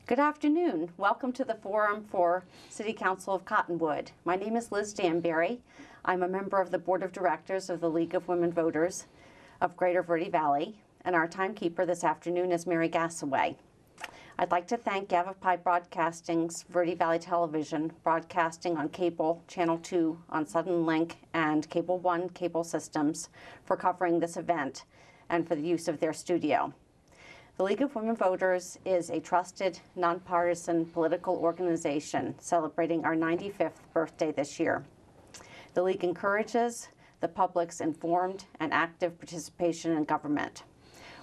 Good afternoon. Welcome to the Forum for City Council of Cottonwood. My name is Liz Danbury. I'm a member of the Board of Directors of the League of Women Voters of Greater Verde Valley, and our timekeeper this afternoon is Mary Gassaway. I'd like to thank Yavapai Broadcasting's Verde Valley Television, broadcasting on cable, Channel 2 on Sudden Link and Cable 1 cable systems for covering this event and for the use of their studio. The League of Women Voters is a trusted, nonpartisan political organization celebrating our 95th birthday this year. The League encourages the public's informed and active participation in government.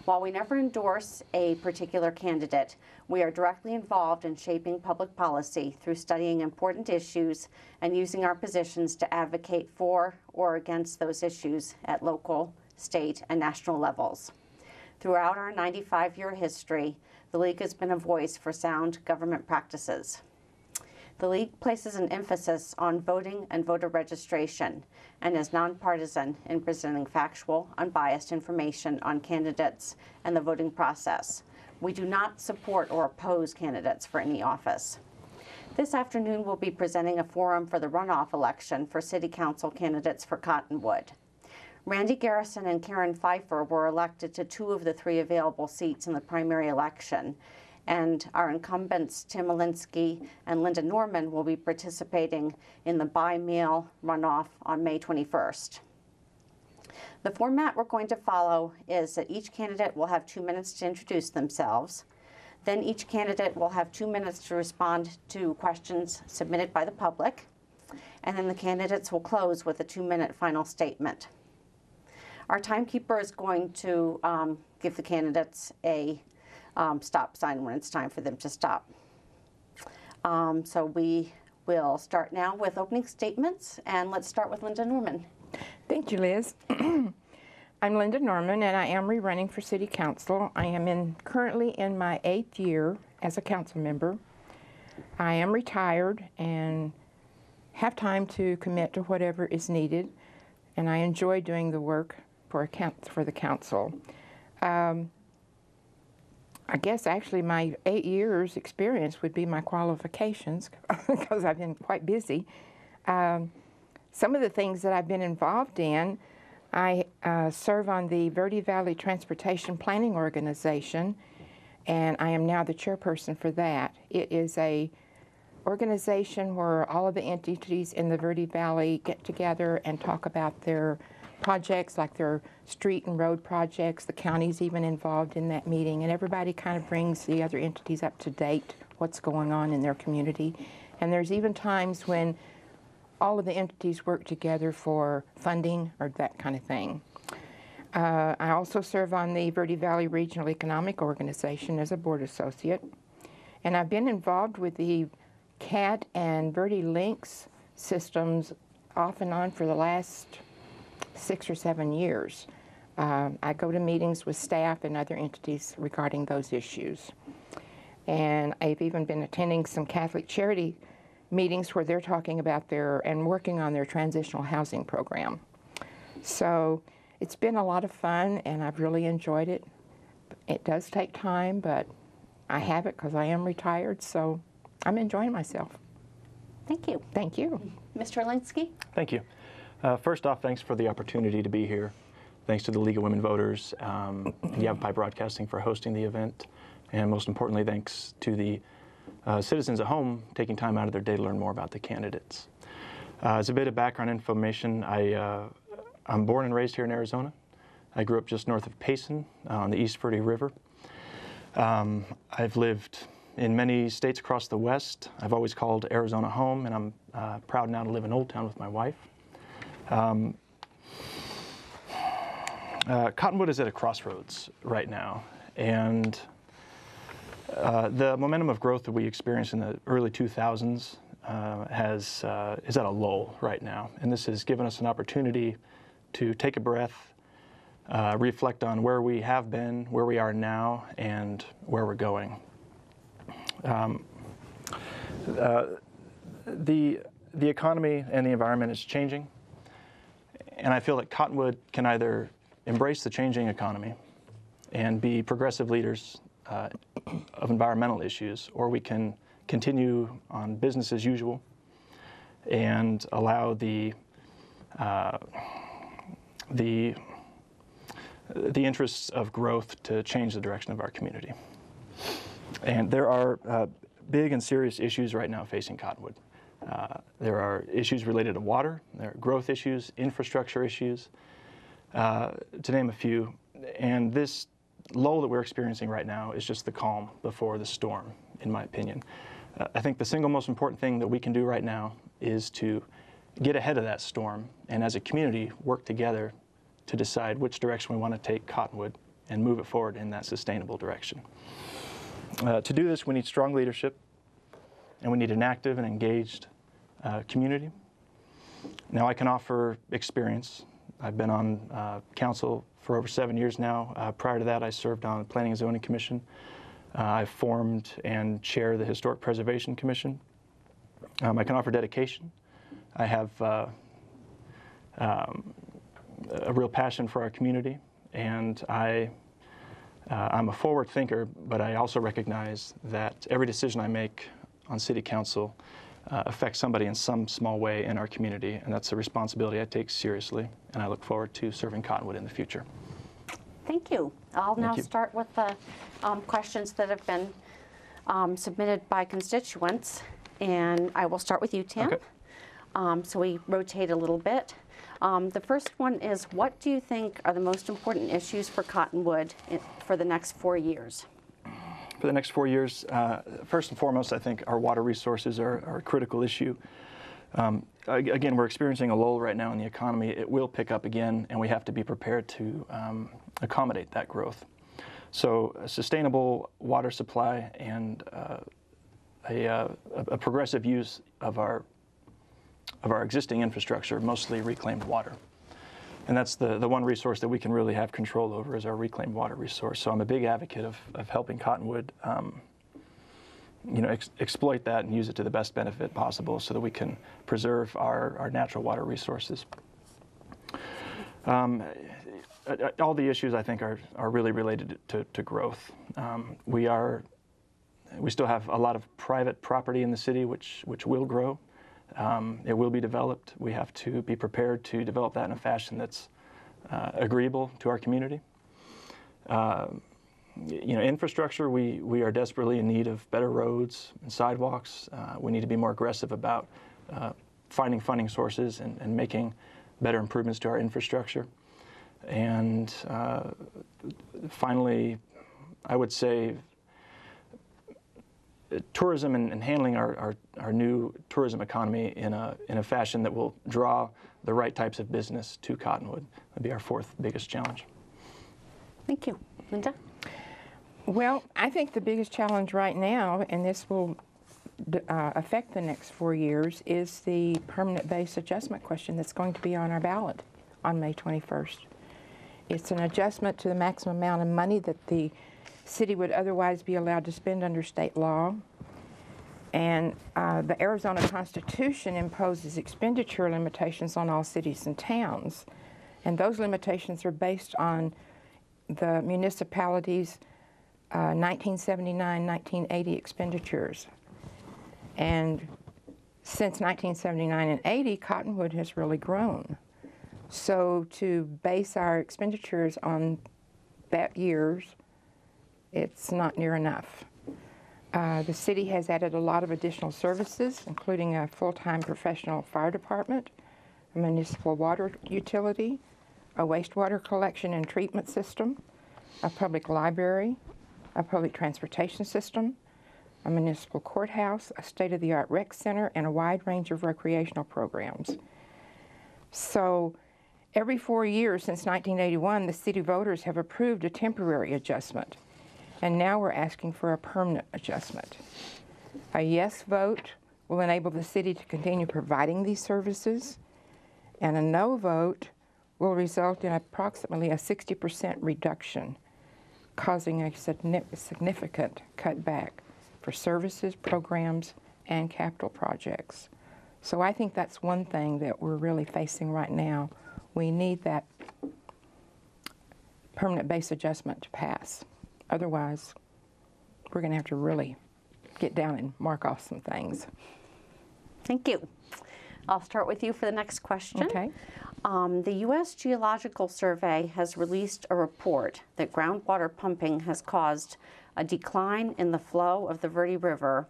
While we never endorse a particular candidate, we are directly involved in shaping public policy through studying important issues and using our positions to advocate for or against those issues at local, state, and national levels. Throughout our 95-year history, the League has been a voice for sound government practices. The League places an emphasis on voting and voter registration and is nonpartisan in presenting factual, unbiased information on candidates and the voting process. We do not support or oppose candidates for any office. This afternoon, we'll be presenting a forum for the runoff election for City Council candidates for Cottonwood. Randy Garrison and Karen Pfeiffer were elected to 2 of the 3 available seats in the primary election, and our incumbents, Tim Alinsky and Linda Norman, will be participating in the by-mail runoff on May 21st. The format we're going to follow is that each candidate will have 2 minutes to introduce themselves. Then each candidate will have 2 minutes to respond to questions submitted by the public, and then the candidates will close with a 2-minute final statement. Our timekeeper is going to give the candidates a stop sign when it's time for them to stop. So we will start now with opening statements, and let's start with Linda Norman. Thank you, Liz. I'm Linda Norman, and I am rerunning for City Council. I am currently in my 8th year as a council member. I am retired and have time to commit to whatever is needed, and I enjoy doing the work for the council. I guess actually my 8 years experience would be my qualifications because I've been quite busy. Some of the things that I've been involved in, I serve on the Verde Valley Transportation Planning Organization, and I am now the chairperson for that. It is a organization where all of the entities in the Verde Valley get together and talk about their projects, like their street and road projects. The county's even involved in that meeting, and everybody kind of brings the other entities up to date, what's going on in their community. And there's even times when all of the entities work together for funding or that kind of thing. I also serve on the Verde Valley Regional Economic Organization as a board associate, and I've been involved with the CAT and Verde Links systems off and on for the last 6 or 7 years. I go to meetings with staff and other entities regarding those issues. And I've even been attending some Catholic charity meetings where they're talking about and working on their transitional housing program. So it's been a lot of fun, and I've really enjoyed it. It does take time, but I have it because I am retired, so I'm enjoying myself. Thank you. Thank you. Mr. Alinsky? Thank you. First off, thanks for the opportunity to be here. Thanks to the League of Women Voters and Yavapai Broadcasting for hosting the event. And most importantly, thanks to the citizens at home taking time out of their day to learn more about the candidates. As a bit of background information, I'm born and raised here in Arizona. I grew up just north of Payson on the East Verde River. I've lived in many states across the West. I've always called Arizona home, and I'm proud now to live in Old Town with my wife. Cottonwood is at a crossroads right now, and the momentum of growth that we experienced in the early 2000s is at a lull right now, and this has given us an opportunity to take a breath, reflect on where we have been, where we are now, and where we're going. The economy and the environment is changing, and I feel that Cottonwood can either embrace the changing economy and be progressive leaders of environmental issues, or we can continue on business as usual and allow the interests of growth to change the direction of our community. And there are big and serious issues right now facing Cottonwood. There are issues related to water, there are growth issues, infrastructure issues, to name a few. And this lull that we're experiencing right now is just the calm before the storm, in my opinion. I think the single most important thing that we can do right now is to get ahead of that storm and as a community work together to decide which direction we want to take Cottonwood and move it forward in that sustainable direction. To do this, we need strong leadership and we need an active and engaged community. Now, I can offer experience. I've been on council for over 7 years now. Prior to that, I served on the Planning and Zoning Commission. I formed and chair the Historic Preservation Commission. I can offer dedication. I have a real passion for our community, and I'm a forward thinker, but I also recognize that every decision I make on City Council affects somebody in some small way in our community, and that's a responsibility I take seriously, and I look forward to serving Cottonwood in the future. Thank you. I'll now Thank you. start with the questions that have been submitted by constituents, and I will start with you, Tim. Okay. So we rotate a little bit. The first one is, what do you think are the most important issues for Cottonwood for the next 4 years? For the next 4 years, first and foremost, I think our water resources are a critical issue. Again, we're experiencing a lull right now in the economy. It will pick up again, and we have to be prepared to accommodate that growth. So a sustainable water supply and a progressive use of our existing infrastructure, mostly reclaimed water. And that's the one resource that we can really have control over, is our reclaimed water resource. So I'm a big advocate of helping Cottonwood exploit that and use it to the best benefit possible so that we can preserve our natural water resources. All the issues, I think, are really related to growth. We still have a lot of private property in the city which will grow. It will be developed. We have to be prepared to develop that in a fashion that's agreeable to our community. Infrastructure, we are desperately in need of better roads and sidewalks. We need to be more aggressive about finding funding sources and making better improvements to our infrastructure. And finally, I would say tourism and handling our new tourism economy in a fashion that will draw the right types of business to Cottonwood. That'd be our fourth biggest challenge. Thank you. Linda? Well, I think the biggest challenge right now, and this will affect the next 4 years, is the permanent base adjustment question that's going to be on our ballot on May 21st. It's an adjustment to the maximum amount of money that the city would otherwise be allowed to spend under state law. And the Arizona Constitution imposes expenditure limitations on all cities and towns. And those limitations are based on the municipalities' 1979-1980 expenditures. And since 1979 and 80, Cottonwood has really grown. So to base our expenditures on that year's, it's not near enough. The city has added a lot of additional services, including a full-time professional fire department, a municipal water utility, a wastewater collection and treatment system, a public library, a public transportation system, a municipal courthouse, a state-of-the-art rec center, and a wide range of recreational programs. So every 4 years since 1981, the city voters have approved a temporary adjustment. And now we're asking for a permanent adjustment. A yes vote will enable the city to continue providing these services, and a no vote will result in approximately a 60% reduction, causing a significant cutback for services, programs, and capital projects. So I think that's one thing that we're really facing right now. We need that permanent base adjustment to pass. Otherwise, we're going to have to really get down and mark off some things. Thank you. I'll start with you for the next question. Okay. The U.S. Geological Survey has released a report that groundwater pumping has caused a decline in the flow of the Verde River,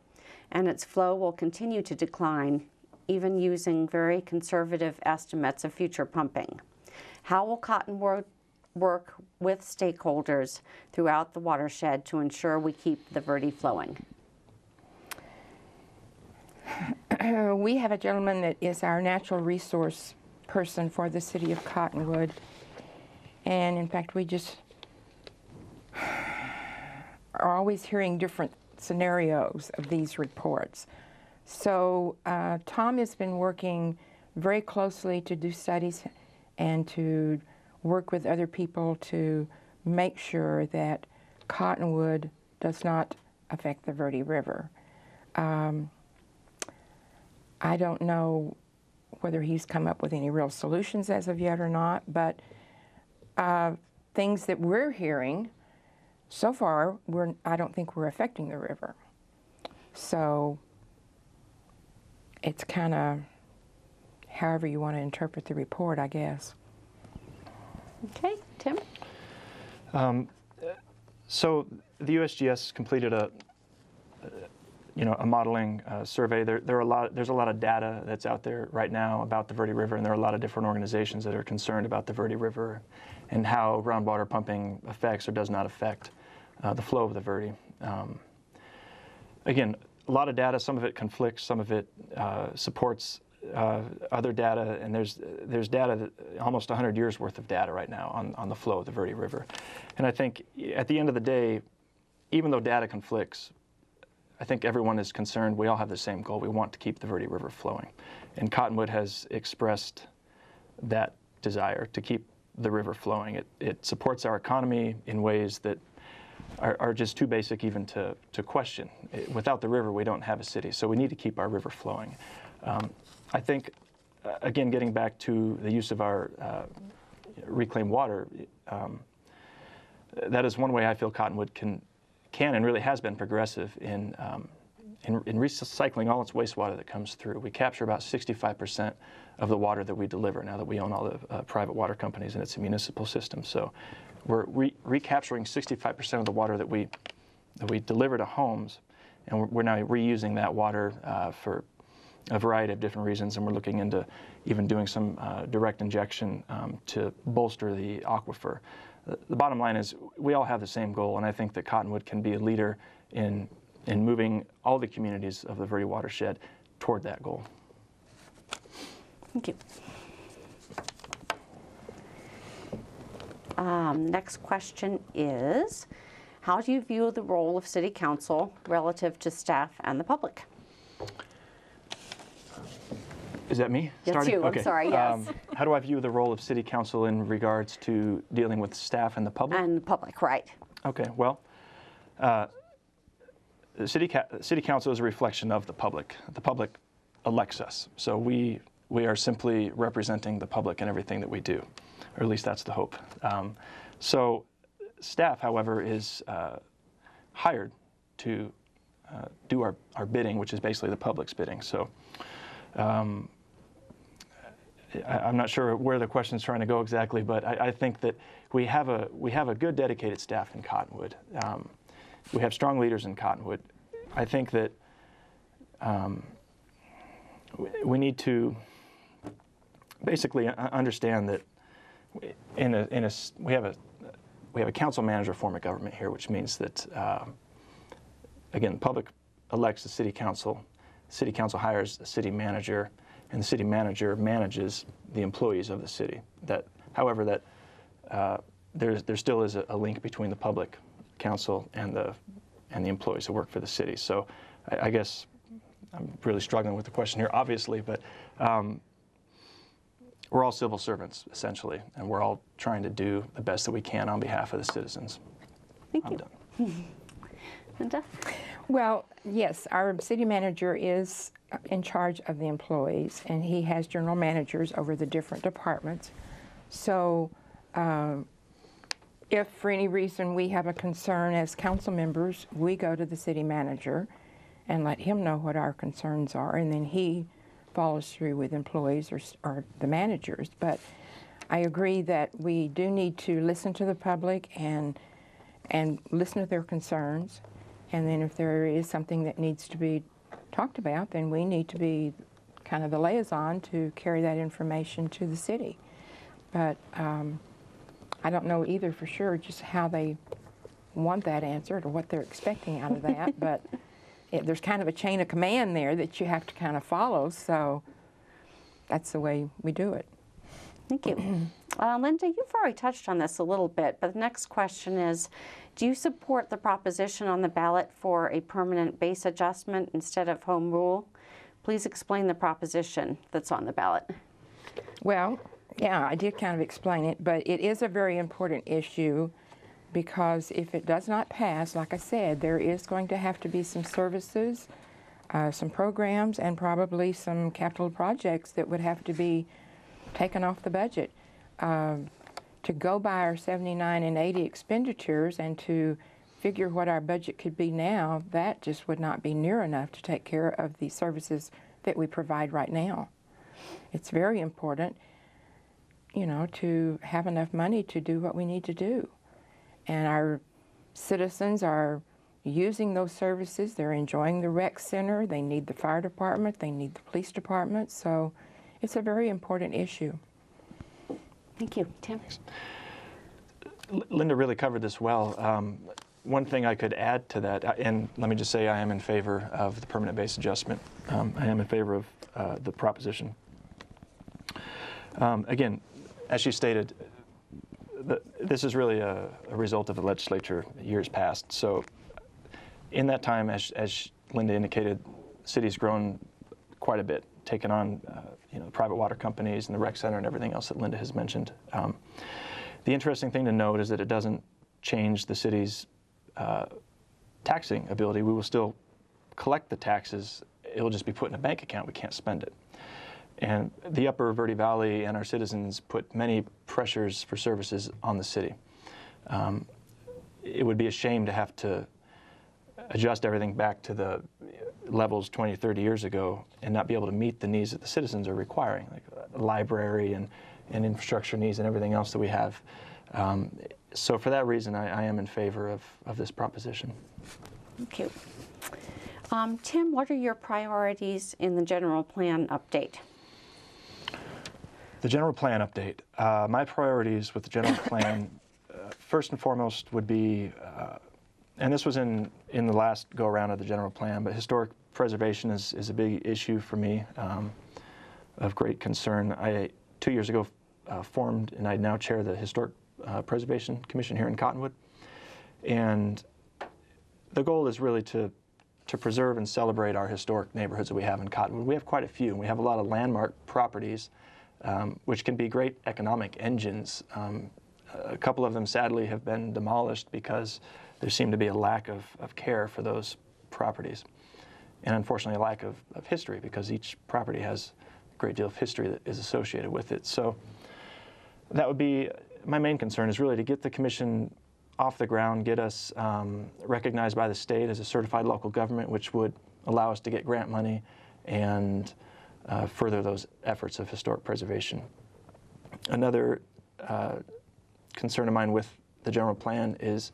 and its flow will continue to decline even using very conservative estimates of future pumping. How will Cottonwood work with stakeholders throughout the watershed to ensure we keep the Verde flowing? We have a gentleman that is our natural resource person for the city of Cottonwood, and in fact we just are always hearing different scenarios of these reports. So Tom has been working very closely to do studies and to work with other people to make sure that Cottonwood does not affect the Verde River. I don't know whether he's come up with any real solutions as of yet or not, but things that we're hearing so far, I don't think we're affecting the river. So it's kind of however you want to interpret the report, I guess. Okay, Tim? So the USGS completed a modeling survey. There's a lot of data that's out there right now about the Verde River, and there are a lot of different organizations that are concerned about the Verde River and how groundwater pumping affects or does not affect the flow of the Verde. Again, a lot of data. Some of it conflicts. Some of it supports other data, and there's data that almost 100 years worth of data right now on the flow of the Verde River. And I think at the end of the day, even though data conflicts, I think everyone is concerned. We all have the same goal. We want to keep the Verde River flowing. And Cottonwood has expressed that desire to keep the river flowing. It supports our economy in ways that are just too basic even to question. Without the river, we don't have a city. So we need to keep our river flowing. I think, again, getting back to the use of our reclaimed water, that is one way I feel Cottonwood can and really has been progressive in recycling all its wastewater that comes through. We capture about 65% of the water that we deliver now that we own all the private water companies, and it's a municipal system. So we're recapturing 65% of the water that we deliver to homes, and we're now reusing that water for a variety of different reasons, and we're looking into even doing some direct injection to bolster the aquifer. The bottom line is we all have the same goal, and I think that Cottonwood can be a leader in moving all the communities of the Verde watershed toward that goal. Thank you. Next question is, how do you view the role of City Council relative to staff and the public? Is that me? That's you. Okay. I'm sorry, yes. How do I view the role of City Council in regards to dealing with staff and the public? And the public, right. Okay, well, the City Council is a reflection of the public. The public elects us, so we are simply representing the public in everything that we do, or at least that's the hope. So staff, however, is hired to do our bidding, which is basically the public's bidding. So I'm not sure where the question is trying to go exactly, but I think that we have a good dedicated staff in Cottonwood. We have strong leaders in Cottonwood. I think that we need to basically understand that we have a council manager form of government here, which means that again, the public elects the city council. The city council hires a city manager, and the city manager manages the employees of the city. However, there still is a link between the public council and the employees who work for the city. So I guess I'm really struggling with the question here, obviously, but we're all civil servants, essentially, and we're all trying to do the best that we can on behalf of the citizens. Thank you. I'm done. Linda? Well, yes, our city manager is in charge of the employees, and he has general managers over the different departments. So if for any reason we have a concern as council members, we go to the city manager and let him know what our concerns are, and then he follows through with employees or the managers. But I agree that we do need to listen to the public and listen to their concerns, and then if there is something that needs to be talked about, then we need to be kind of the liaison to carry that information to the city. But I don't know either for sure just how they want that answered or what they're expecting out of that, but there's kind of a chain of command there that you have to kind of follow, so that's the way we do it. Thank you. Linda, you've already touched on this a little bit, but the next question is, do you support the proposition on the ballot for a permanent base adjustment instead of home rule? Please explain the proposition that's on the ballot. Well, yeah, I did kind of explain it, but it is a very important issue because if it does not pass, like I said, there is going to have to be some services, some programs, and probably some capital projects that would have to be taken off the budget. To go by our 79 and 80 expenditures and to figure what our budget could be now, that just would not be near enough to take care of the services that we provide right now. It's very important, you know, to have enough money to do what we need to do. And our citizens are using those services. They're enjoying the rec center. They need the fire department. They need the police department. So it's a very important issue. Thank you. Tim? Linda really covered this well. One thing I could add to that, and let me just say I am in favor of the permanent base adjustment. I am in favor of the proposition. Again, as she stated, this is really a result of the legislature years past. So in that time, as Linda indicated, the city's grown quite a bit, taken on you know, the private water companies and the rec center and everything else that Linda has mentioned. The interesting thing to note is that it doesn't change the city's taxing ability. We will still collect the taxes. It will just be put in a bank account. We can't spend it. And the upper Verde Valley and our citizens put many pressures for services on the city. It would be a shame to have to adjust everything back to the levels 20, 30 years ago and not be able to meet the needs that the citizens are requiring, like a library and infrastructure needs and everything else that we have. So for that reason, I am in favor of this proposition. Thank you. Tim, what are your priorities in the general plan update? The general plan update. My priorities with the general plan, first and foremost, would be, and this was in the last go-around of the general plan, but historic preservation is a big issue for me, of great concern. I, 2 years ago, formed, and I now chair the Historic Preservation Commission here in Cottonwood. And the goal is really to preserve and celebrate our historic neighborhoods that we have in Cottonwood. We have quite a few, and we have a lot of landmark properties which can be great economic engines. A couple of them, sadly, have been demolished because there seemed to be a lack of care for those properties. And unfortunately, a lack of history, because each property has a great deal of history that is associated with it. So that would be my main concern, is really to get the commission off the ground, get us recognized by the state as a certified local government, which would allow us to get grant money and further those efforts of historic preservation. Another concern of mine with the general plan is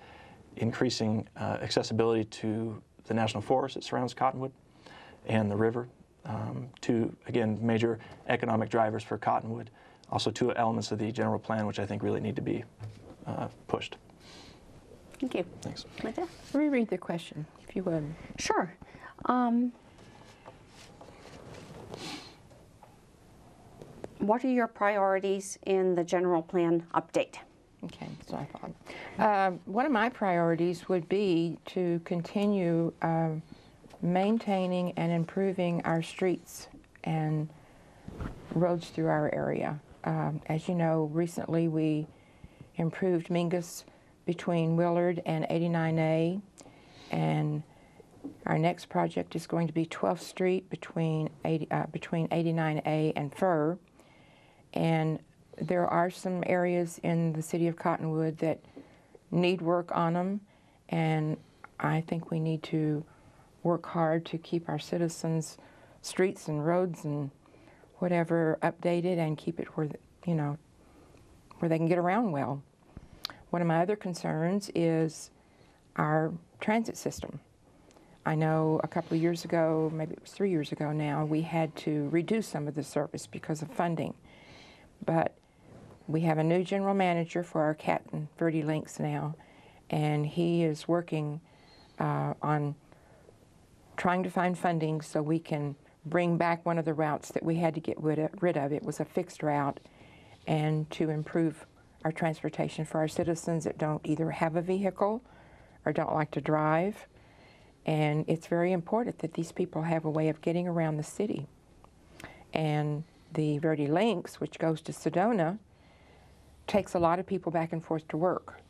increasing accessibility to the national forest that surrounds Cottonwood and the river, two, again, major economic drivers for Cottonwood. Also two elements of the general plan which I think really need to be pushed. Thank you. Thanks. Linda? Reread the question, if you would. Sure. What are your priorities in the general plan update? Okay, so I thought. One of my priorities would be to continue maintaining and improving our streets and roads through our area. As you know, recently we improved Mingus between Willard and 89A, and our next project is going to be 12th Street between 89A and Fur. And there are some areas in the city of Cottonwood that need work on them, and I think we need to work hard to keep our citizens' streets and roads and whatever updated and keep it where, you know, where they can get around well. One of my other concerns is our transit system. I know a couple of years ago, maybe it was 3 years ago now, we had to reduce some of the service because of funding. But we have a new general manager for our Verde links now, and he is working on trying to find funding so we can bring back one of the routes that we had to get rid of. It was a fixed route, and to improve our transportation for our citizens that don't either have a vehicle or don't like to drive. And it's very important that these people have a way of getting around the city. And the Verde Links, which goes to Sedona, takes a lot of people back and forth to work.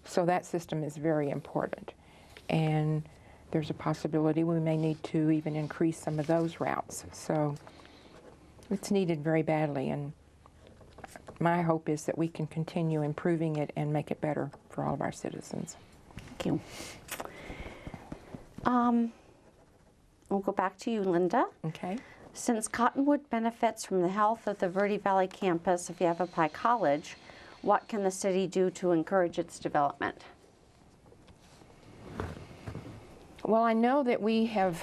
So that system is very important. And there's a possibility we may need to even increase some of those routes. So it's needed very badly, and my hope is that we can continue improving it and make it better for all of our citizens. Thank you. We'll go back to you, Linda. Okay. Since Cottonwood benefits from the health of the Verde Valley campus of Yavapai College, what can the city do to encourage its development? Well, I know that we have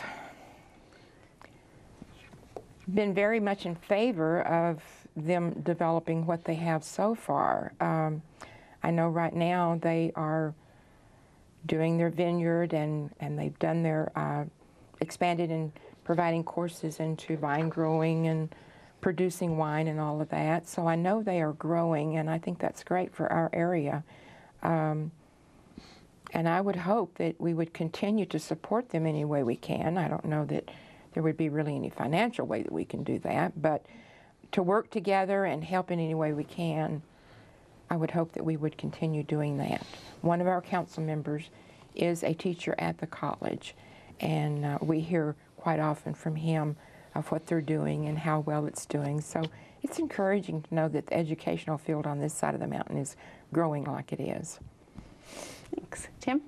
been very much in favor of them developing what they have so far. I know right now they are doing their vineyard, and they've done their expanded in providing courses into vine growing and producing wine and all of that. So I know they are growing, and I think that's great for our area. And I would hope that we would continue to support them any way we can. I don't know that there would be really any financial way that we can do that, but to work together and help in any way we can, I would hope that we would continue doing that. One of our council members is a teacher at the college, and we hear quite often from him of what they're doing and how well it's doing. So it's encouraging to know that the educational field on this side of the mountain is growing like it is. Thanks. Tim?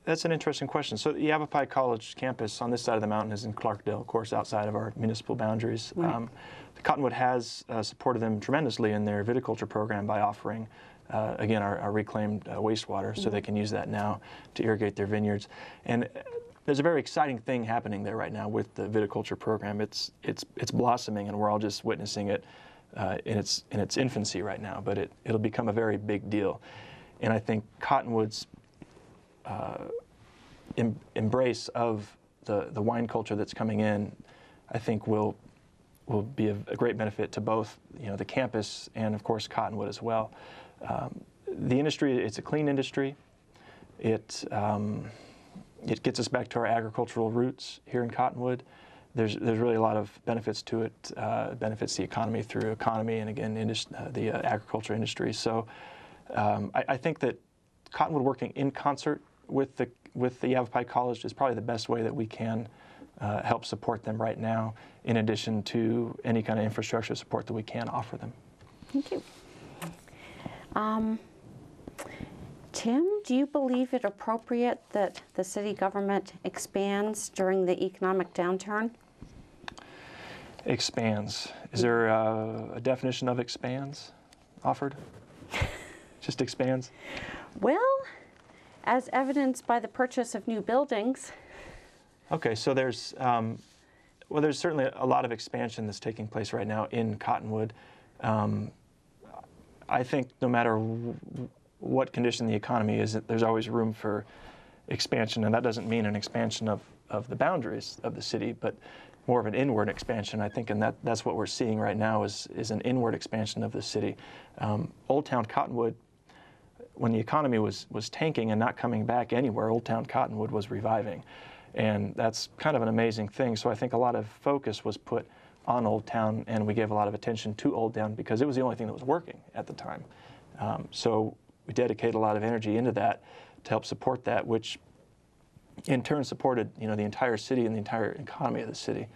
That's an interesting question. So the Yavapai College campus on this side of the mountain is in Clarkdale, of course, outside of our municipal boundaries. Right. Cottonwood has supported them tremendously in their viticulture program by offering, again, our reclaimed wastewater, so they can use that now to irrigate their vineyards. And there's a very exciting thing happening there right now with the viticulture program. It's blossoming, and we're all just witnessing it in its infancy right now, but it'll become a very big deal. And I think Cottonwood's embrace of the wine culture that's coming in, I think will be a great benefit to both, you know, the campus and of course Cottonwood as well. The industry, it's a clean industry. It gets us back to our agricultural roots here in Cottonwood. There's really a lot of benefits to it. Benefits the economy through economy and again the agriculture industry. So I think that Cottonwood working in concert with the Yavapai College is probably the best way that we can help support them right now, in addition to any kind of infrastructure support that we can offer them. Thank you. Tim, do you believe it appropriate that the city government expands during the economic downturn? Expands. Is there a definition of expands offered? Just expands? Well, as evidenced by the purchase of new buildings. Okay, so there's certainly a lot of expansion that's taking place right now in Cottonwood. I think no matter what condition the economy is, there's always room for expansion, and that doesn't mean an expansion of the boundaries of the city, but more of an inward expansion, I think, and that's what we're seeing right now is an inward expansion of the city. Old Town Cottonwood, when the economy was tanking and not coming back anywhere, Old Town Cottonwood was reviving. And that's kind of an amazing thing. So I think a lot of focus was put on Old Town, and we gave a lot of attention to Old Town because it was the only thing that was working at the time. So we dedicated a lot of energy into that to help support that, which in turn supported, you know, the entire city and the entire economy of the city.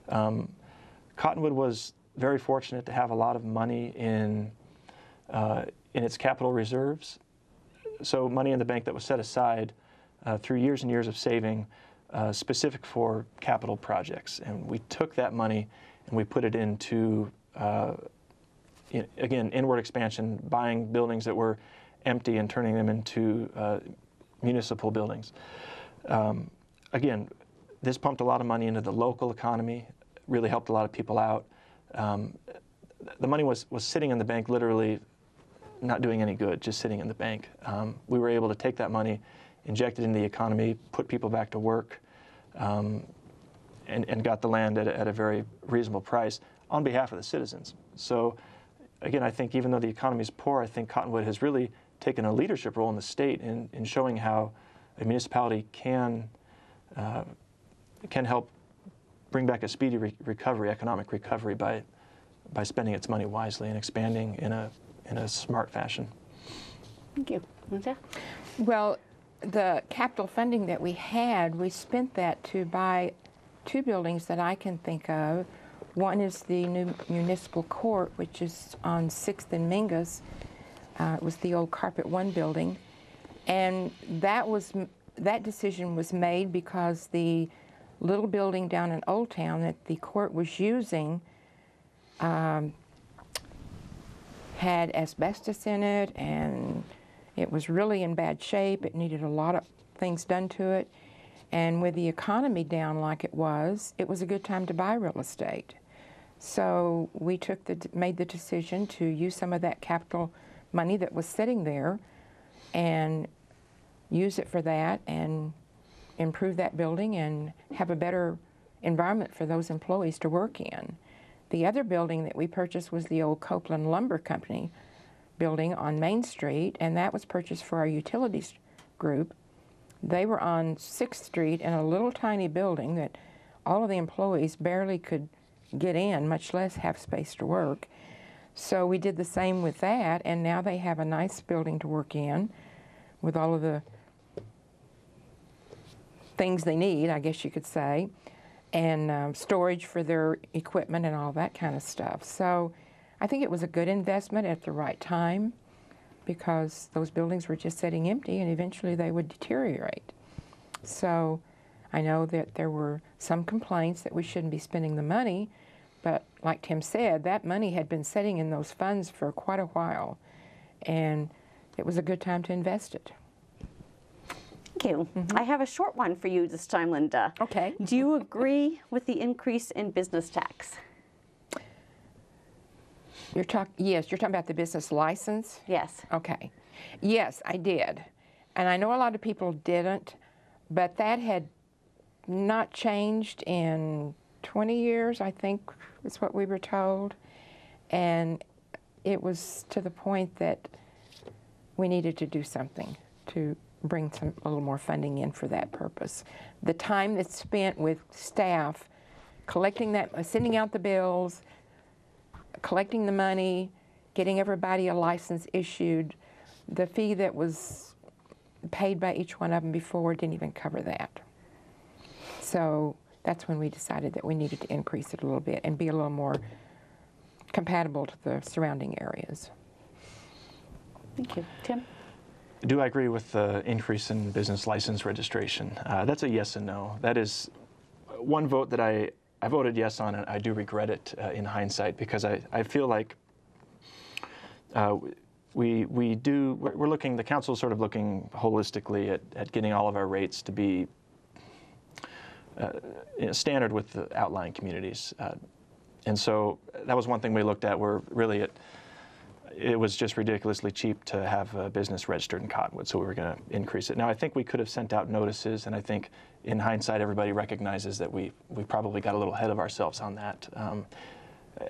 Cottonwood was very fortunate to have a lot of money in in its capital reserves, so money in the bank that was set aside through years and years of saving specific for capital projects. And we took that money and we put it into, again, inward expansion, buying buildings that were empty and turning them into municipal buildings. Again, this pumped a lot of money into the local economy, really helped a lot of people out. The money was sitting in the bank, literally not doing any good, just sitting in the bank. We were able to take that money, inject it into the economy, put people back to work, and got the land at a very reasonable price on behalf of the citizens. So again, I think even though the economy is poor, I think Cottonwood has really taken a leadership role in the state in showing how a municipality can help bring back a speedy recovery, economic recovery, by spending its money wisely and expanding in a smart fashion. Thank you. Linda? Well, the capital funding that we had, we spent that to buy 2 buildings that I can think of. One is the new municipal court, which is on 6th and Mingus. It was the old Carpet One building, and that decision was made because the little building down in Old Town that the court was using had asbestos in it, and it was really in bad shape. It needed a lot of things done to it, and with the economy down like it was a good time to buy real estate. So we made the decision to use some of that capital money that was sitting there and use it for that and improve that building and have a better environment for those employees to work in. The other building that we purchased was the old Copeland Lumber Company building on Main Street, and that was purchased for our utilities group. They were on 6th Street in a little tiny building that all of the employees barely could get in, much less have space to work. So we did the same with that, and now they have a nice building to work in with all of the things they need, I guess you could say, and storage for their equipment and all that kind of stuff. So I think it was a good investment at the right time, because those buildings were just sitting empty and eventually they would deteriorate. So I know that there were some complaints that we shouldn't be spending the money, but like Tim said, that money had been sitting in those funds for quite a while, and it was a good time to invest it. Thank you. I have a short one for you this time, Linda. Okay. Do you agree with the increase in business tax? Yes, you're talking about the business license? Yes. Okay. Yes, I did. And I know a lot of people didn't, but that had not changed in 20 years, I think is what we were told. And it was to the point that we needed to do something to bring a little more funding in for that purpose. The time that's spent with staff collecting that, sending out the bills, collecting the money, getting everybody a license issued, the fee that was paid by each one of them before didn't even cover that. So that's when we decided that we needed to increase it a little bit and be a little more compatible to the surrounding areas. Thank you. Tim? Do I agree with the increase in business license registration? That's a yes and no. That is one vote that I voted yes on, and I do regret it in hindsight, because I feel like we're looking, the council is sort of looking holistically at getting all of our rates to be standard with the outlying communities. And so that was one thing we looked at, where really it was just ridiculously cheap to have a business registered in Cottonwood, so we were going to increase it. Now, I think we could have sent out notices, and I think in hindsight everybody recognizes that we probably got a little ahead of ourselves on that.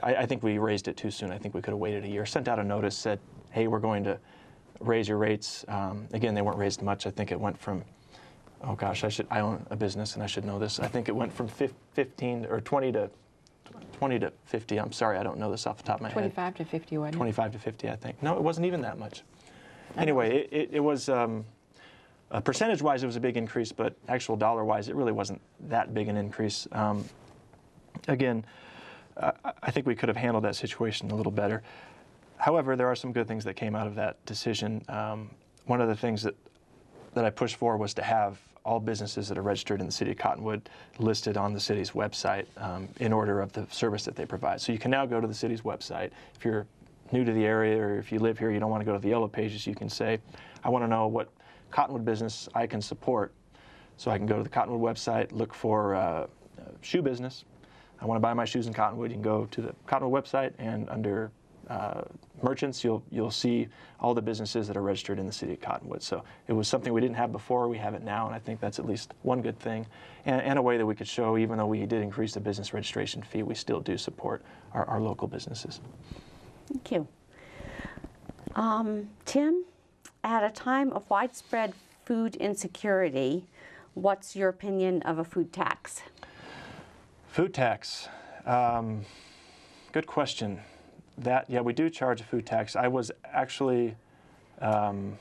I think we raised it too soon. I think we could have waited a year, sent out a notice, said, hey, we're going to raise your rates. Again, they weren't raised much. I think it went from, oh gosh, I own a business and I should know this. I think it went from 15 or 20 to 50. I'm sorry, I don't know this off the top of my 25 head. to 50, wasn't it? 25 to 50, I think. No, it wasn't even that much. Anyway, it was, percentage-wise, it was a big increase, but actual dollar-wise, it really wasn't that big an increase. Again, I think we could have handled that situation a little better. However, there are some good things that came out of that decision. One of the things that I pushed for was to have all businesses that are registered in the city of Cottonwood listed on the city's website in order of the service that they provide. So you can now go to the city's website. If you're new to the area or if you live here, you don't want to go to the yellow pages, you can say, I want to know what Cottonwood business I can support. So I can go to the Cottonwood website, look for shoe business. I want to buy my shoes in Cottonwood. You can go to the Cottonwood website, and under merchants, you'll see all the businesses that are registered in the city of Cottonwood. So it was something we didn't have before. We have it now, and I think that's at least one good thing, and a way that we could show, even though we did increase the business registration fee, we still do support our local businesses. Thank you. Tim, at a time of widespread food insecurity, what's your opinion of a food tax? Food tax. Good question. Yeah, we do charge a food tax. I was actually saddened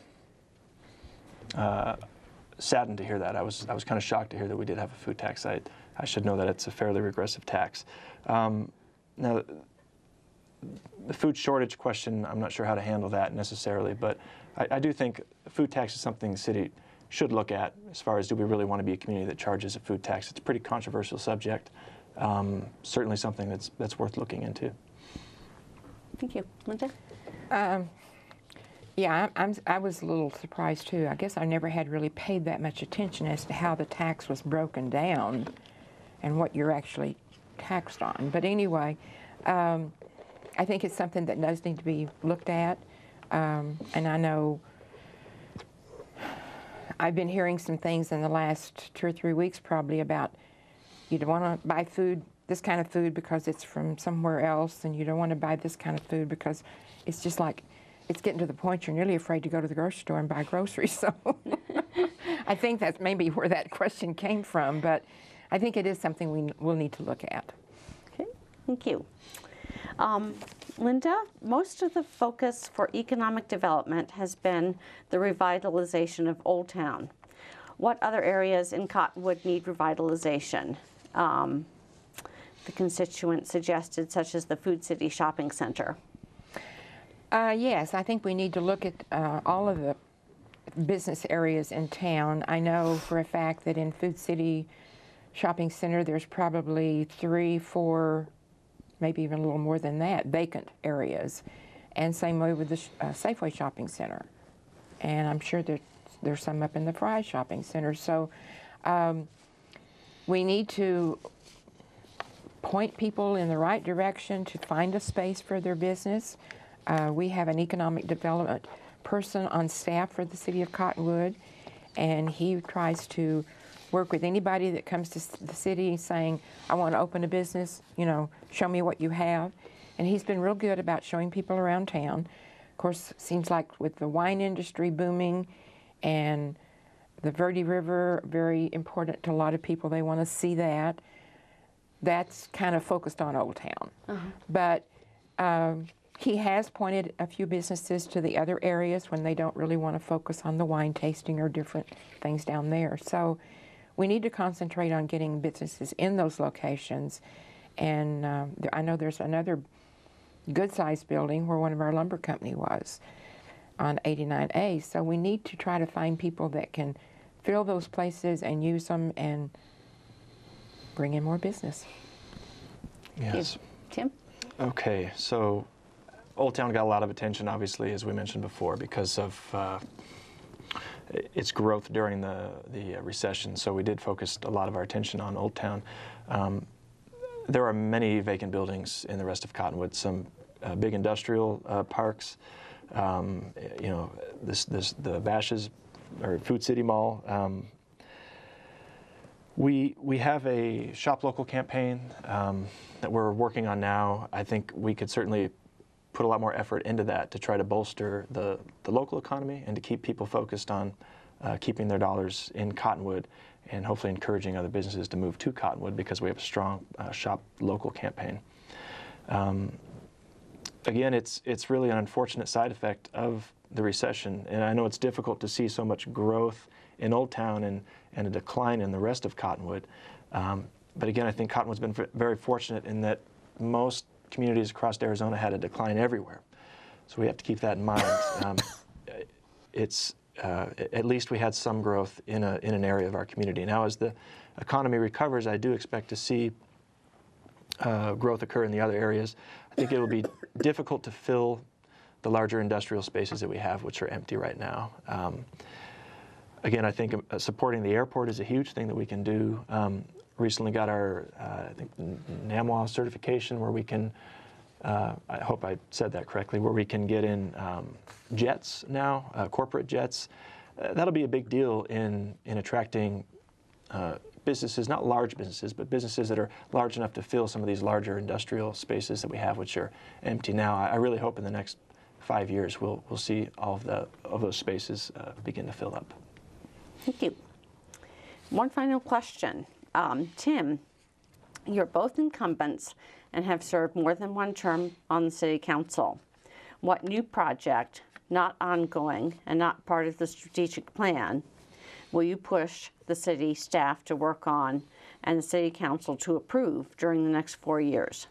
to hear that. I was kind of shocked to hear that we did have a food tax. I should know that it's a fairly regressive tax. Now, the food shortage question, I'm not sure how to handle that necessarily, but I do think a food tax is something the city should look at as far as, do we really want to be a community that charges a food tax? It's a pretty controversial subject. Certainly something that's worth looking into. Thank you. Linda? Yeah, I was a little surprised too. I guess I never had really paid that much attention as to how the tax was broken down and what you're actually taxed on. But anyway, I think it's something that does need to be looked at. And I know I've been hearing some things in the last 2 or 3 weeks probably about you don't want to buy food, this kind of food, because it's from somewhere else, and you don't want to buy this kind of food because it's just like, it's getting to the point you're nearly afraid to go to the grocery store and buy groceries. So I think that's maybe where that question came from, but I think it is something we'll need to look at. Okay, thank you. Linda, most of the focus for economic development has been the revitalization of Old Town. What other areas in Cottonwood need revitalization? The constituent suggested, such as the Food City Shopping Center. Yes, I think we need to look at all of the business areas in town. I know for a fact that in Food City Shopping Center, there's probably 3, 4, maybe even a little more than that, vacant areas. And same way with the Safeway Shopping Center. And I'm sure that there's some up in the Fry Shopping Center. So we need to point people in the right direction to find a space for their business. We have an economic development person on staff for the city of Cottonwood, and he tries to work with anybody that comes to the city saying, I want to open a business, you know, show me what you have. And he's been real good about showing people around town. Of course, it seems like with the wine industry booming and the Verde River, very important to a lot of people, they want to see that. That's kind of focused on Old Town. But he has pointed a few businesses to the other areas when they don't really want to focus on the wine tasting or different things down there. So we need to concentrate on getting businesses in those locations. And I know there's another good-sized building where one of our lumber company was on 89A. So we need to try to find people that can fill those places and use them and bring in more business. Yes. Tim? Okay, so Old Town got a lot of attention, obviously, as we mentioned before, because of its growth during the recession. So we did focus a lot of our attention on Old Town. There are many vacant buildings in the rest of Cottonwood, some big industrial parks, you know, the Bashes or Food City Mall. We have a Shop Local campaign that we're working on now. I think we could certainly put a lot more effort into that to try to bolster the local economy and to keep people focused on keeping their dollars in Cottonwood, and hopefully encouraging other businesses to move to Cottonwood, because we have a strong Shop Local campaign. Again, it's really an unfortunate side effect of the recession, and I know it's difficult to see so much growth in Old Town and a decline in the rest of Cottonwood. But again, I think Cottonwood's been very fortunate in that most communities across Arizona had a decline everywhere. So we have to keep that in mind. At least we had some growth in an area of our community. Now, as the economy recovers, I do expect to see growth occur in the other areas. I think it will be difficult to fill the larger industrial spaces that we have, which are empty right now. Again, I think supporting the airport is a huge thing that we can do. Recently got our, I think, NAMWA certification, where we can, I hope I said that correctly, where we can get in jets now, corporate jets. That'll be a big deal in attracting businesses, not large businesses, but businesses that are large enough to fill some of these larger industrial spaces that we have, which are empty now. I really hope in the next 5 years we'll see all of those spaces begin to fill up. Thank you. One final question. Tim, you're both incumbents and have served more than one term on the City Council. What new project, not ongoing and not part of the strategic plan, will you push the city staff to work on and the City Council to approve during the next 4 years?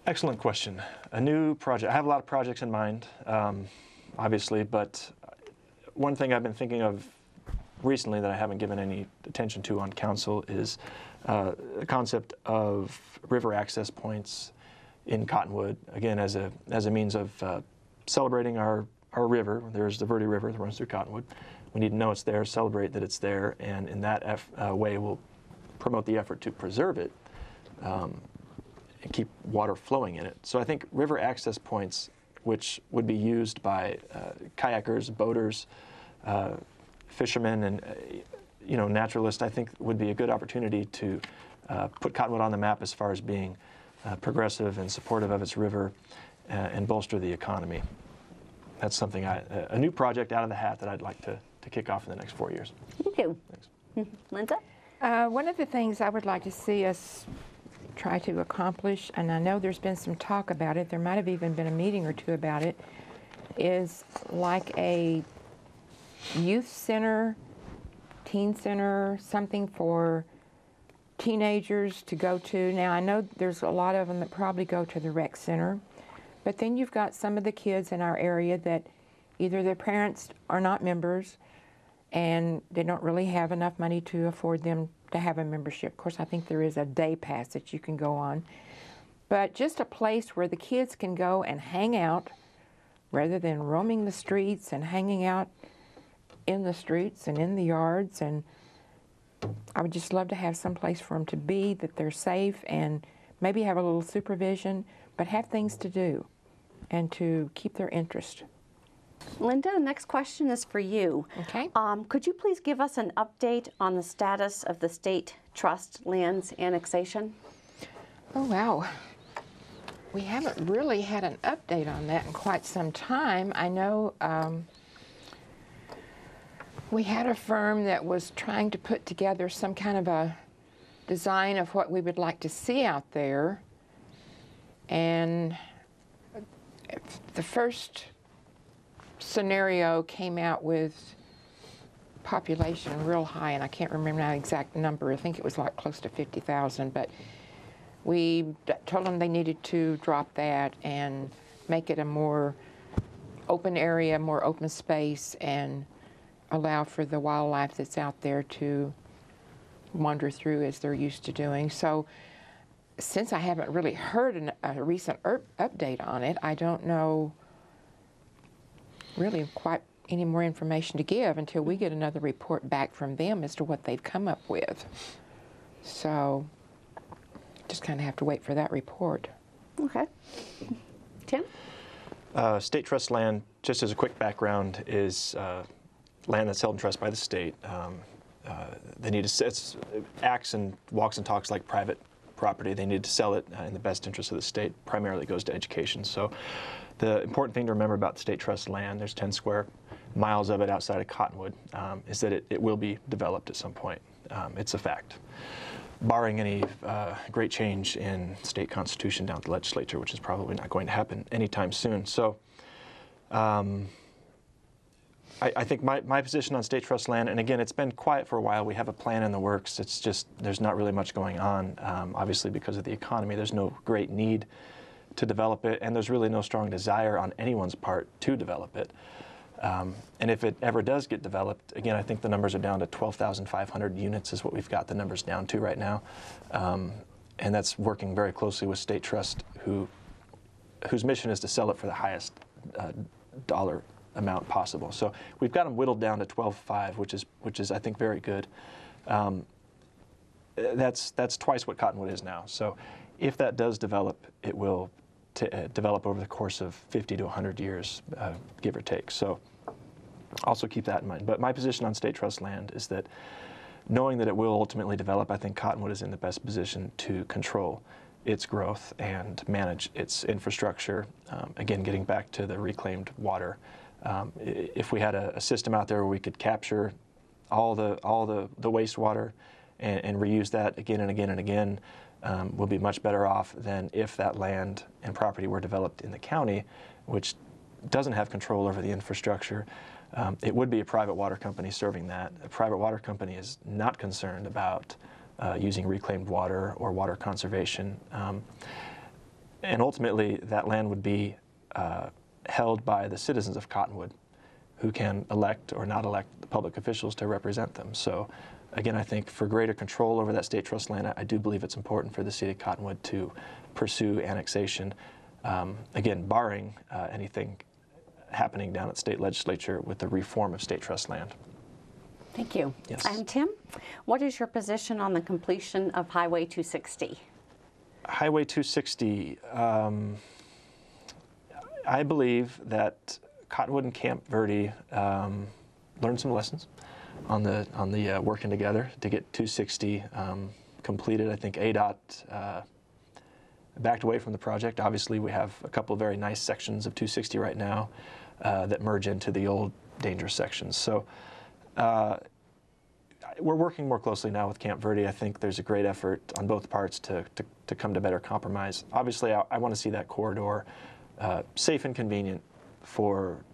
Excellent question. A new project. I have a lot of projects in mind, obviously, but one thing I've been thinking of recently that I haven't given any attention to on council is the concept of river access points in Cottonwood, again, as a means of celebrating our river. There's the Verde River that runs through Cottonwood. We need to know it's there, celebrate that it's there, and in that way we'll promote the effort to preserve it and keep water flowing in it. So I think river access points, which would be used by kayakers, boaters, fishermen, and naturalists, I think would be a good opportunity to put Cottonwood on the map as far as being progressive and supportive of its river and bolster the economy. That's something a new project out of the hat that I'd like to kick off in the next 4 years. Thank you. Thanks. Linda? One of the things I would like to see us try to accomplish, and I know there's been some talk about it, there might have even been a meeting or two about it, is like a youth center, teen center, something for teenagers to go to. Now, I know there's a lot of them that probably go to the rec center, but then you've got some of the kids in our area that either their parents are not members and they don't really have enough money to afford them to have a membership. Of course, I think there is a day pass that you can go on. But just a place where the kids can go and hang out rather than roaming the streets and hanging out in the streets and in the yards. And I would just love to have some place for them to be, that they're safe, and maybe have a little supervision, but have things to do and to keep their interest. Linda, the next question is for you. Okay. Could you please give us an update on the status of the state trust lands annexation? Oh, wow. We haven't really had an update on that in quite some time. I know we had a firm that was trying to put together some kind of a design of what we would like to see out there. And the first scenario came out with population real high, and I can't remember now the exact number. I think it was like close to 50,000, but we told them they needed to drop that and make it a more open area, more open space, and allow for the wildlife that's out there to wander through as they're used to doing. So since I haven't really heard a recent update on it, I don't know really quite any more information to give until we get another report back from them as to what they've come up with. So just kind of have to wait for that report. Okay. Tim? State trust land, just as a quick background, is land that's held in trust by the state. They need to, it acts and walks and talks like private property. They need to sell it in the best interest of the state. Primarily goes to education. So the important thing to remember about the state trust land, there's 10 square miles of it outside of Cottonwood, is that it will be developed at some point. It's a fact. Barring any great change in state constitution down at the legislature, which is probably not going to happen anytime soon. So I think my position on state trust land, and again, it's been quiet for a while. We have a plan in the works. It's just there's not really much going on. Obviously, because of the economy, there's no great need to develop it, and there's really no strong desire on anyone's part to develop it. And if it ever does get developed, again, I think the numbers are down to 12,500 units is what we've got the numbers down to right now. And that's working very closely with State Trust, whose mission is to sell it for the highest dollar amount possible. So we've got them whittled down to 12.5, which is I think very good. That's twice what Cottonwood is now. So if that does develop, it will develop over the course of 50 to 100 years, give or take. So also keep that in mind. But my position on State Trust land is that knowing that it will ultimately develop, I think Cottonwood is in the best position to control its growth and manage its infrastructure. Again, getting back to the reclaimed water. If we had a system out there where we could capture all the wastewater and reuse that again and again and again, we'll be much better off than if that land and property were developed in the county, which doesn't have control over the infrastructure. It would be a private water company serving that. A private water company is not concerned about using reclaimed water or water conservation. And ultimately, that land would be held by the citizens of Cottonwood, who can elect or not elect the public officials to represent them. So again, I think for greater control over that state trust land, I do believe it's important for the city of Cottonwood to pursue annexation, again, barring anything happening down at the state legislature with the reform of state trust land. Thank you. Yes. Tim, what is your position on the completion of Highway 260? Highway 260, I believe that Cottonwood and Camp Verde learned some lessons on the working together to get 260 completed. I think ADOT backed away from the project. Obviously, we have a couple of very nice sections of 260 right now that merge into the old dangerous sections. So we're working more closely now with Camp Verde. I think there's a great effort on both parts to come to better compromise. Obviously, I want to see that corridor safe and convenient for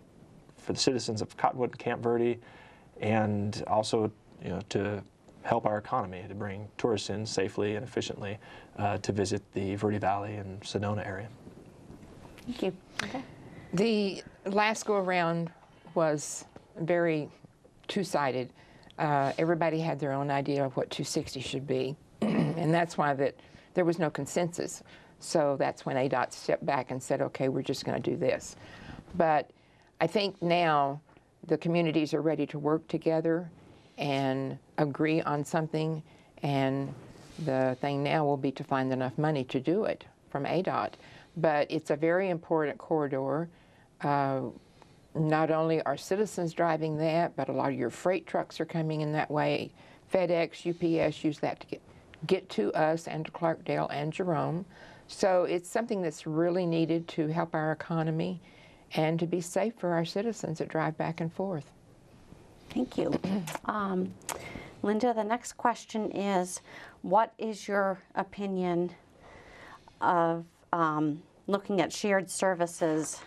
the citizens of Cottonwood and Camp Verde, and also, to help our economy, to bring tourists in safely and efficiently to visit the Verde Valley and Sedona area. Thank you. Okay. The last go-around was very two-sided. Everybody had their own idea of what 260 should be, and that's why there was no consensus. So that's when ADOT stepped back and said, okay, we're just going to do this. But I think now the communities are ready to work together and agree on something, and the thing now will be to find enough money to do it from ADOT. But it's a very important corridor. Not only are citizens driving that, but a lot of your freight trucks are coming in that way. FedEx, UPS use that to get to us and to Clarkdale and Jerome. So it's something that's really needed to help our economy and to be safe for our citizens that drive back and forth. Thank you. Linda, the next question is, what is your opinion of looking at shared services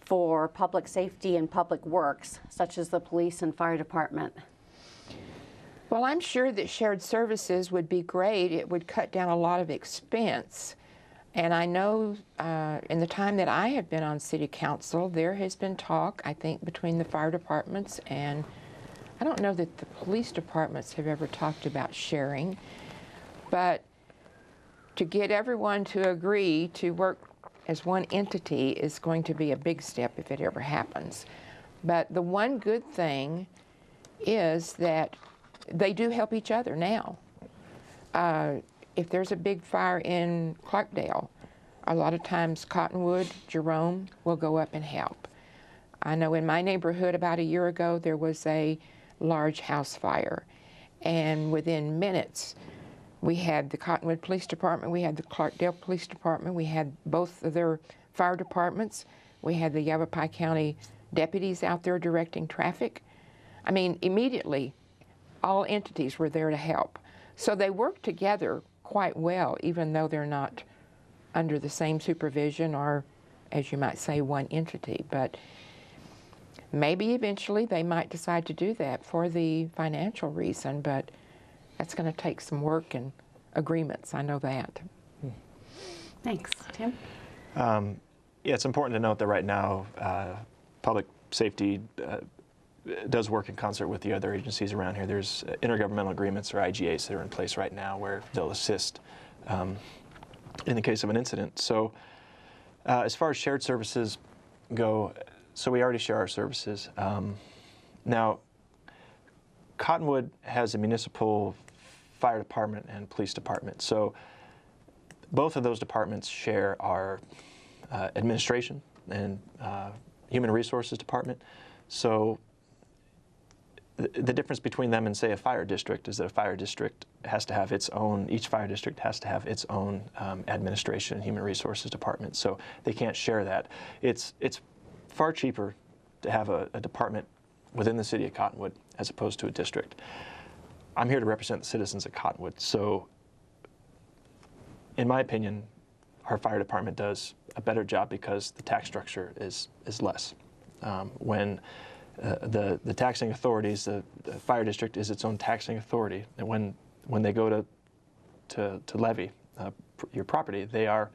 for public safety and public works, such as the police and fire department? Well, I'm sure that shared services would be great. It would cut down a lot of expense. And I know in the time that I have been on City Council, there has been talk, I think, between the fire departments, and I don't know that the police departments have ever talked about sharing, but to get everyone to agree to work as one entity is going to be a big step if it ever happens. But the one good thing is that they do help each other now. If there's a big fire in Clarkdale, a lot of times Cottonwood, Jerome will go up and help. I know in my neighborhood about a year ago there was a large house fire, and within minutes we had the Cottonwood Police Department, we had the Clarkdale Police Department, we had both of their fire departments, we had the Yavapai County deputies out there directing traffic. I mean, immediately all entities were there to help. So they work together quite well, even though they're not under the same supervision or, as you might say, one entity. But maybe eventually they might decide to do that for the financial reason, but that's going to take some work and agreements. I know that. Thanks. Tim? Yeah, it's important to note that right now, public safety does work in concert with the other agencies around here. There's intergovernmental agreements, or IGAs, that are in place right now where they'll assist in the case of an incident. So as far as shared services go, so we already share our services. Now, Cottonwood has a municipal fire department and police department. So both of those departments share our administration and human resources department. So the difference between them and, say, a fire district is that a fire district has to have its own, each fire district has to have its own administration and human resources department. So they can't share that. It's far cheaper to have a department within the city of Cottonwood as opposed to a district. I'm here to represent the citizens of Cottonwood. So in my opinion, our fire department does a better job because the tax structure is less. When the taxing authorities, the fire district is its own taxing authority, and when they go to levy your property, they are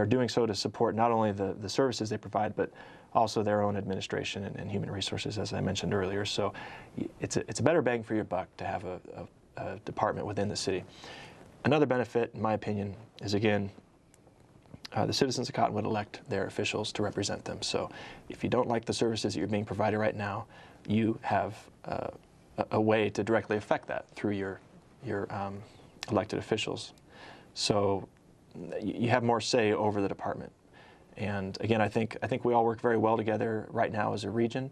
doing so to support not only the services they provide, but also their own administration and human resources, as I mentioned earlier. So it's a better bang for your buck to have a department within the city. Another benefit, in my opinion, is, again, the citizens of Cottonwood elect their officials to represent them. So if you don't like the services that you're being provided right now, you have a way to directly affect that through your elected officials. So you have more say over the department. And again, I think we all work very well together right now as a region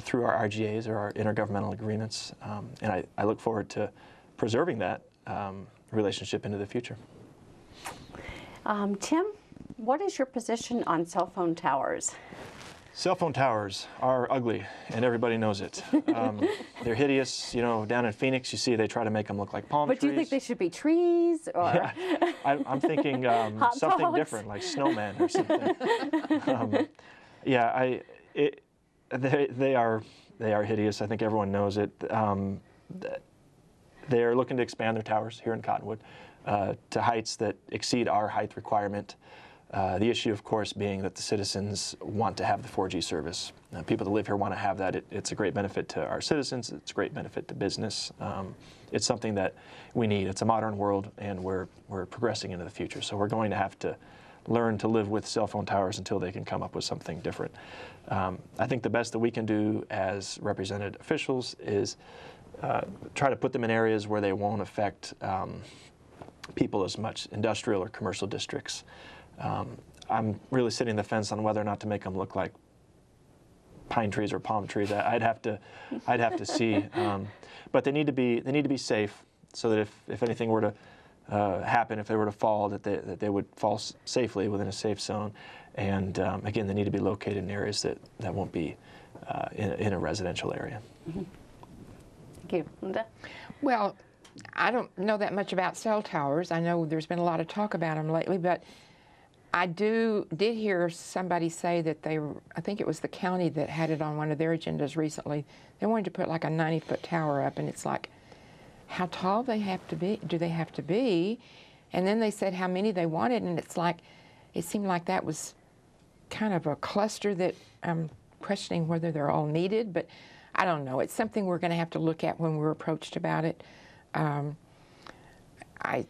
through our RGAs, or our intergovernmental agreements. And I look forward to preserving that relationship into the future. Tim, what is your position on cell phone towers? Cell phone towers are ugly, and everybody knows it. They're hideous. You know, down in Phoenix, you see they try to make them look like palm trees. But do you think they should be trees, or? Yeah, I'm thinking something dogs? different, like snowman or something. Yeah, they are hideous. I think everyone knows it. They're looking to expand their towers here in Cottonwood to heights that exceed our height requirement. The issue, of course, being that the citizens want to have the 4G service. People that live here want to have that. It's a great benefit to our citizens. It's a great benefit to business. It's something that we need. It's a modern world, and we're progressing into the future. So we're going to have to learn to live with cell phone towers until they can come up with something different. I think the best that we can do as represented officials is try to put them in areas where they won't affect people as much, industrial or commercial districts. I'm really sitting the fence on whether or not to make them look like pine trees or palm trees. I'd have to see, but they need to be safe, so that if anything were to happen, if they were to fall, that they would fall safely within a safe zone. And again, they need to be located in areas that won't be in a residential area. Mm-hmm. Thank you. Linda? Well, I don't know that much about cell towers. I know there's been a lot of talk about them lately, but I did hear somebody say that I think it was the county that had it on one of their agendas recently. They wanted to put like a 90-foot tower up, and it's like, how tall do they have to be? And then they said how many they wanted, and it's like, it seemed like that was kind of a cluster that I'm questioning whether they're all needed, but I don't know. It's something we're going to have to look at when we're approached about it. I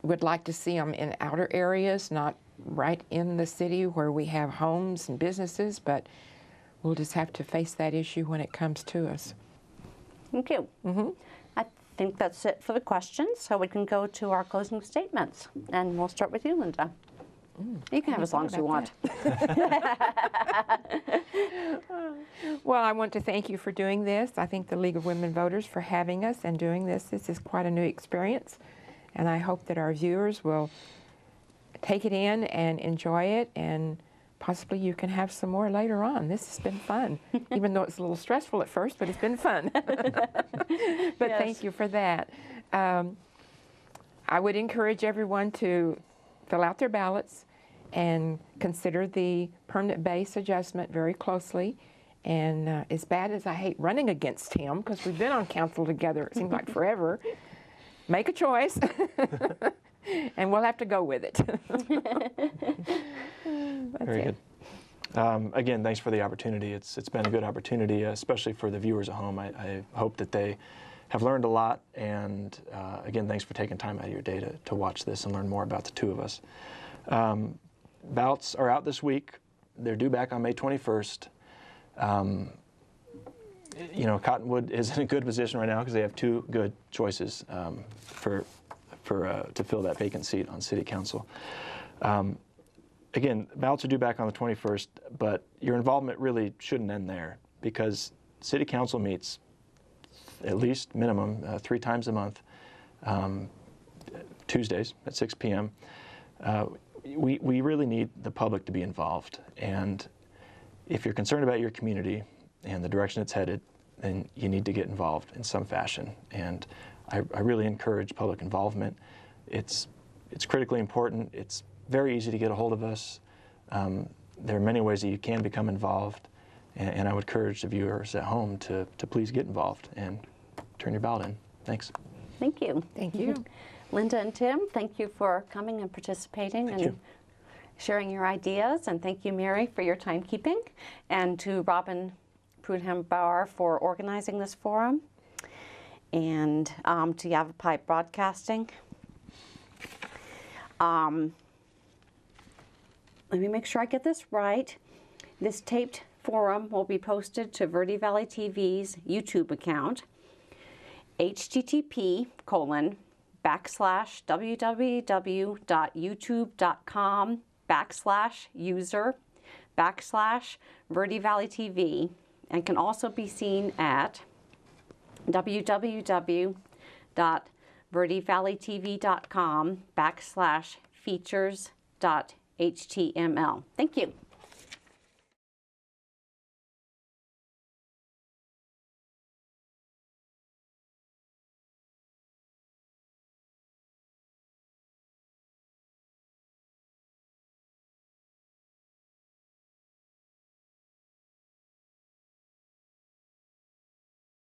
would like to see them in outer areas, not right in the city where we have homes and businesses, but we'll just have to face that issue when it comes to us. Thank you. Mm-hmm. I think that's it for the questions, so we can go to our closing statements. And we'll start with you, Linda. You can have as long as you want. Well, I want to thank you for doing this. I thank the League of Women Voters for having us and doing this. This is quite a new experience, and I hope that our viewers will take it in and enjoy it, and possibly you can have some more later on. This has been fun, even though it's a little stressful at first, but it's been fun. But yes. Thank you for that. I would encourage everyone to fill out their ballots and consider the permanent base adjustment very closely. And as bad as I hate running against him, because we've been on council together, it seems like forever, make a choice. And we'll have to go with it. Very good. Again, thanks for the opportunity. It's been a good opportunity, especially for the viewers at home. I hope that they have learned a lot, and again, thanks for taking time out of your day to watch this and learn more about the two of us. Ballots are out this week. They're due back on May 21st. You know, Cottonwood is in a good position right now because they have two good choices to fill that vacant seat on City Council. Again, ballots are due back on the 21st, but your involvement really shouldn't end there because City Council meets at least minimum 3 times a month, Tuesdays at 6 p.m. We really need the public to be involved, and if you're concerned about your community and the direction it's headed, then you need to get involved in some fashion. And I really encourage public involvement. It's critically important. It's very easy to get a hold of us. There are many ways that you can become involved, and I would encourage the viewers at home to please get involved and turn your ballot in. Thanks. Thank you. Thank you. Linda and Tim, thank you for coming and participating and sharing your ideas. And thank you, Mary, for your timekeeping. And to Robin Prudham-Bauer for organizing this forum. And to Yavapai Broadcasting. Let me make sure I get this right. This taped forum will be posted to Verde Valley TV's YouTube account, http://www.youtube.com/user/Verde Valley TV, and can also be seen at www.verdevalleytv.com/features.html. Thank you.